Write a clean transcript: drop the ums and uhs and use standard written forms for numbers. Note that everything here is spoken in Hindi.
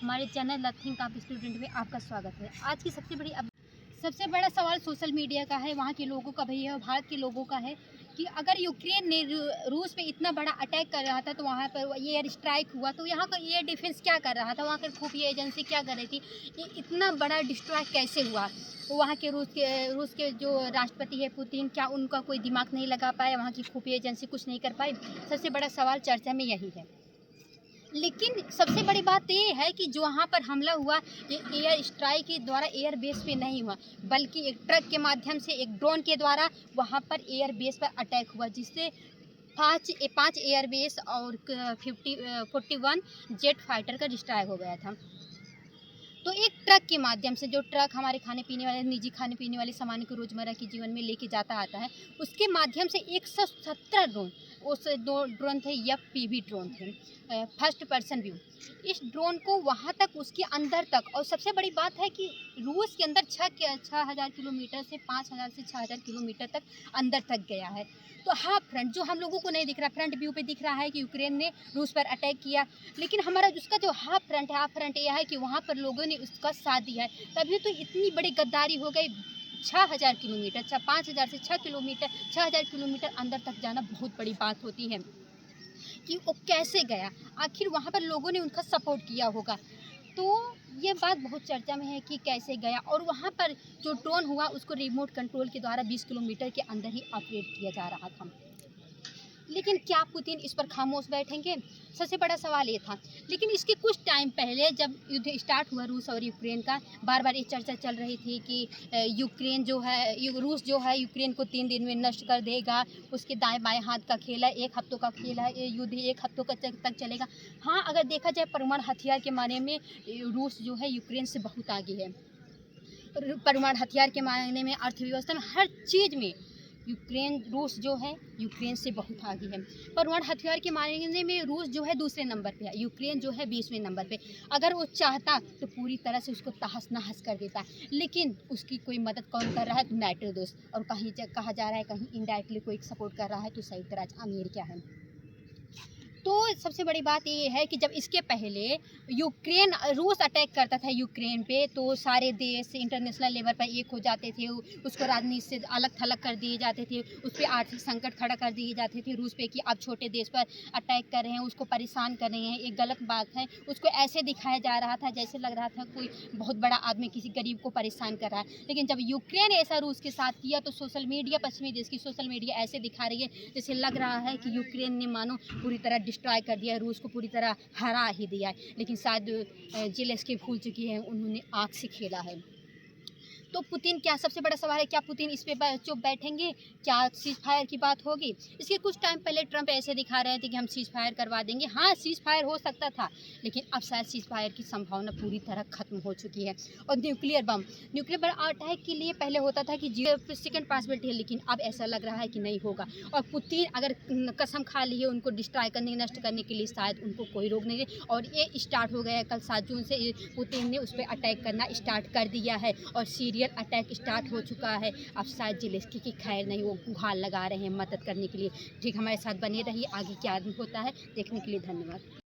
हमारे चैनल लर्निंग काप स्टूडेंट में आपका स्वागत है। आज की सबसे बड़ा सवाल सोशल मीडिया का है, वहाँ के लोगों का भी है और भारत के लोगों का है कि अगर यूक्रेन ने रूस पे इतना बड़ा अटैक कर रहा था तो वहाँ पर एयर स्ट्राइक हुआ तो यहाँ का एयर डिफेंस क्या कर रहा था, वहाँ की खुफिया एजेंसी क्या कर रही थी, ये इतना बड़ा डिस्ट्रॉय कैसे हुआ। तो वहाँ के रूस के जो राष्ट्रपति है पुतिन, क्या उनका कोई दिमाग नहीं लगा पाया, वहाँ की खुफिया एजेंसी कुछ नहीं कर पाई। सबसे बड़ा सवाल चर्चा में यही है। लेकिन सबसे बड़ी बात ये है कि जो वहाँ पर हमला हुआ ये एयर स्ट्राइक के द्वारा एयर बेस पे नहीं हुआ, बल्कि एक ट्रक के माध्यम से एक ड्रोन के द्वारा वहाँ पर एयर बेस पर अटैक हुआ, जिससे पाँच एयर बेस और 41 जेट फाइटर का डिस्ट्रॉय हो गया था। तो एक ट्रक के माध्यम से, जो ट्रक हमारे खाने पीने वाले निजी खाने पीने वाले सामान को रोज़मर्रा के जीवन में लेके जाता आता है, उसके माध्यम से 117 ड्रोन, उस दो ड्रोन थे FPV ड्रोन थे, फर्स्ट पर्सन व्यू। इस ड्रोन को वहाँ तक, उसके अंदर तक, और सबसे बड़ी बात है कि रूस के अंदर 6,000 किलोमीटर से 5,000 से 6,000 किलोमीटर तक अंदर तक गया है। तो हाफ फ्रंट जो हम लोगों को नहीं दिख रहा, फ्रंट व्यू पे दिख रहा है कि यूक्रेन ने रूस पर अटैक किया, लेकिन हमारा उसका जो हाफ फ्रंट यह है कि वहाँ पर लोगों ने उसका साथ दिया है। तभी तो इतनी बड़ी गद्दारी हो गई। 6,000 किलोमीटर, 5,000 से 6,000 किलोमीटर अंदर तक जाना बहुत बड़ी बात होती है कि वो कैसे गया। आखिर वहाँ पर लोगों ने उनका सपोर्ट किया होगा। तो ये बात बहुत चर्चा में है कि कैसे गया, और वहाँ पर जो ड्रोन हुआ उसको रिमोट कंट्रोल के द्वारा 20 किलोमीटर के अंदर ही ऑपरेट किया जा रहा था। लेकिन क्या पुतिन इस पर खामोश बैठेंगे? सबसे बड़ा सवाल ये था। लेकिन इसके कुछ टाइम पहले जब युद्ध स्टार्ट हुआ रूस और यूक्रेन का, बार बार ये चर्चा चल रही थी कि रूस जो है यूक्रेन को 3 दिन में नष्ट कर देगा, उसके दाएं बाएं हाथ का खेल है, 1 हफ्तों का खेल है, ये युद्ध 1 हफ्तों तक चलेगा। हाँ, अगर देखा जाए परमाणु हथियार के मामले में रूस जो है यूक्रेन से बहुत आगे है। परमाणु हथियार के मामले में, अर्थव्यवस्था में, हर चीज़ में रूस जो है यूक्रेन से बहुत आगे है। परमाणु हथियार के मामले में रूस जो है दूसरे नंबर पे है, यूक्रेन जो है 20वें नंबर पे। अगर वो चाहता तो पूरी तरह से उसको तहस नहस कर देता, लेकिन उसकी कोई मदद कौन कर रहा है? तो नाटो दोस्त, और कहीं कहा जा रहा है कहीं इनडायरेक्टली कोई सपोर्ट कर रहा है तो संयुक्त राज्य अमेरिका है। तो सबसे बड़ी बात ये है कि जब इसके पहले रूस अटैक करता था यूक्रेन पे, तो सारे देश इंटरनेशनल लेवल पर एक हो जाते थे, उसको राजनीति से अलग थलग कर दिए जाते थे, उस पर आर्थिक संकट खड़ा कर दिए जाते थे रूस पे कि अब छोटे देश पर अटैक कर रहे हैं, उसको परेशान कर रहे हैं। एक गलत बात है, उसको ऐसे दिखाया जा रहा था जैसे लग रहा था कोई बहुत बड़ा आदमी किसी गरीब को परेशान कर रहा है। लेकिन जब यूक्रेन ऐसा रूस के साथ किया तो सोशल मीडिया, पश्चिमी देश की सोशल मीडिया ऐसे दिखा रही है जैसे लग रहा है कि यूक्रेन ने मानो पूरी तरह डिस्ट्रॉय कर दिया है, रूस को पूरी तरह हरा ही दिया है। लेकिन शायद जेलेंस्की भूल चुकी है, उन्होंने आँख से खेला है। तो पुतिन, क्या सबसे बड़ा सवाल है, क्या पुतिन इस पे चुप बैठेंगे? क्या सीज फायर की बात होगी? इसके कुछ टाइम पहले ट्रंप ऐसे दिखा रहे थे कि हम सीज फायर करवा देंगे। हाँ, सीज फायर हो सकता था, लेकिन अब शायद सीज फायर की संभावना पूरी तरह खत्म हो चुकी है। और न्यूक्लियर बम अटैक के लिए पहले होता था कि 0% पॉसिबिलिटी है, लेकिन अब ऐसा लग रहा है कि नहीं होगा। और पुतिन अगर कसम खा ली है उनको डिस्ट्रॉय करने, नष्ट करने के लिए, शायद उनको कोई रोक नहीं है। और ये स्टार्ट हो गया है, कल 7 जून से पुतिन ने उस पर अटैक करना स्टार्ट कर दिया है और अटैक स्टार्ट हो चुका है। अब शायद जेलेंस्की की खैर नहीं, वो गुहार लगा रहे हैं मदद करने के लिए। ठीक, हमारे साथ बने रहिए, आगे क्या होता है देखने के लिए धन्यवाद।